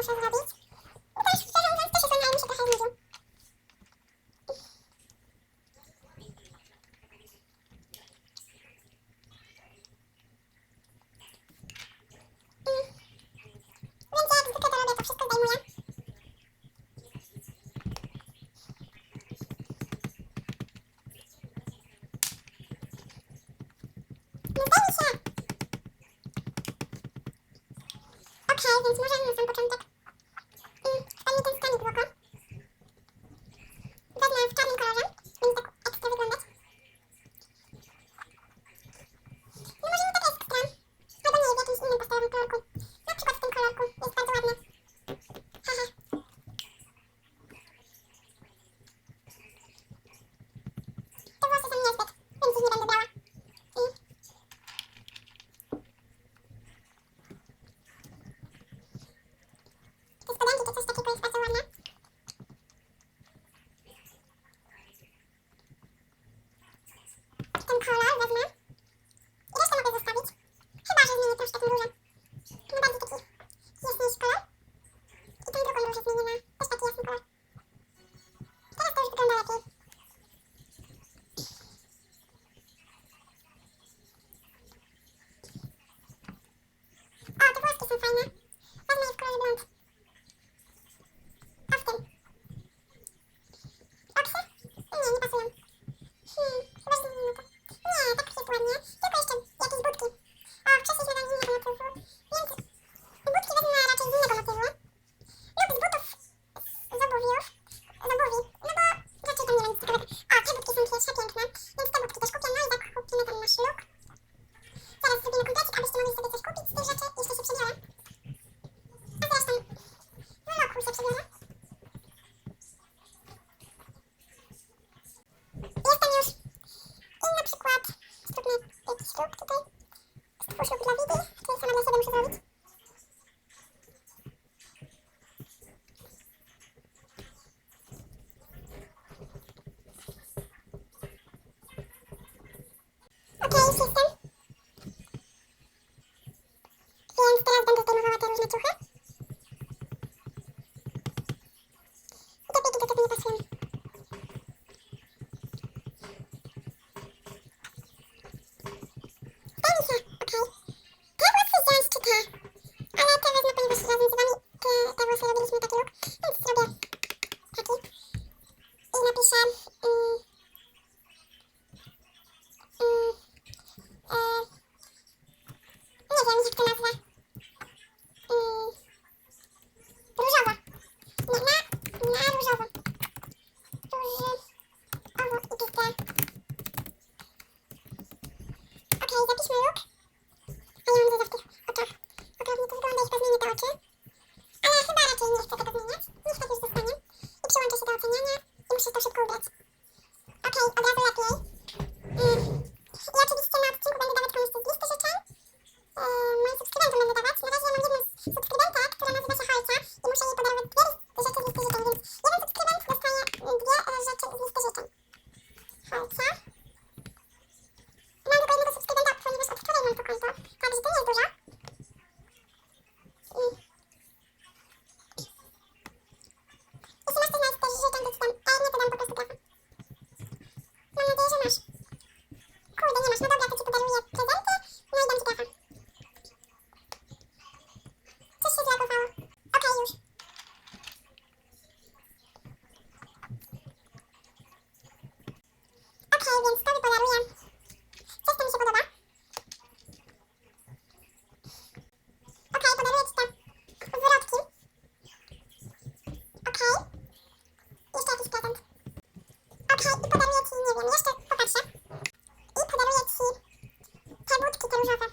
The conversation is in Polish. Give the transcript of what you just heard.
muszę zrobić. I też, szczerze mówiąc, też jest online mi się trochę znudził. Więc jak zwykle to robię, to wszystko zdejmuję. No zdejmij się! Okej, więc może na sam początek wpadnie ten stanik w oko. Wezmę w czarnym kolorze, będzie tak ekstra wyglądać. No może nie tak ekstra, albo nie, w jakimś innym pastelowym kolorku. Na przykład w tym kolorku, jest bardzo ładny. Haha. Te włosy są niezbyt, więc ich nie będę brała. Te spodenki czy coś takiego jest bardzo ładne. Ten kolor wezmę. I resztę mogę zostawić. Chyba, że zmienię troszkę tę różę. Na bardziej taki jaśniejszy kolor. I tę drugą różę zmienię na też taki jasny kolor. Teraz to już wygląda lepiej. O, te włoski są fajne. Wezmę je w kolorze blond. A w tym. Oksy? Nie, nie pasują. Chyba, że zmienimy to. Nie, tak jest ładnie. Tylko jeszcze jakieś budki. O, wcześniej śniadanie z innego motywu. Więc budki wezmę raczej z innego motywu. Lub z butów z obuwiów. Z obuwi. No bo raczej tam nie będzie ciekawego. O, te budki są pierwsze, piękne. Więc te budki też kupię. No i tak kupimy ten nasz look. Zaraz zrobimy komplecik, abyście mogli sobie coś kupić z tych rzeczy. Jeszcze się przebiorę. A zresztą w loku się przebiorę. Jestem już. I na przykład zróbmy jakiś ślub tutaj. Stwórz ślub dla Widi, który sama dla siebie muszę zrobić. Okej, już jestem. Więc teraz będę zdejmowała te różne ciuchy. I te biegi do tego nie pasują. Zdejmij się, okej. Te włosy zdjąć czy te? Ale te wezmę, ponieważ razem z wami te włosy robiliśmy taki look. Więc zrobię taki. I napiszę nie wiem, jak to nazwę. Różowo. Nie, na różowo. Różowo i piszę. Okej, zapiszmy look. A ja mam dużo w tych oczach. Okropnie to wygląda i chyba zmienię te oczy. Ale chyba raczej nie chcę tego zmieniać. Niech tak już zostanie. I przyłączę się do oceniania i muszę to szybko ubrać. Okej, od razu lepiej. I oczywiście na odcinku będę dawać komuś też listy życzeń. Moim subskrybentom będę dawać. Na razie ja mam jedną subskrybentek, która nazywa się Hojca i muszę jej podarować dwie rzeczy z listy życzeń, więc jeden subskrybent dostaje dwie rzeczy z listy życzeń. Hojca. Mam tylko jednego subskrybenta, ponieważ od wczoraj mam to konto, także to nie jest dużo. Jeśli masz coś na listę życzeń, to ci dam. A jak nie, to dam po prostu telefon. Mam nadzieję, że masz. Kurde, nie masz. No dobra, to ci podaruję prezenty, no i dam ci telefon. Coś się zlagowało. Okej, już. Okej, więc to podaruję. Coś to mi się podoba. Okej, podaruję ci te wrotki. Okej. Jeszcze jakiś prezent. Okej, i podaruję ci, nie wiem, jeszcze popatrzę. I podaruję ci te budki te różowe.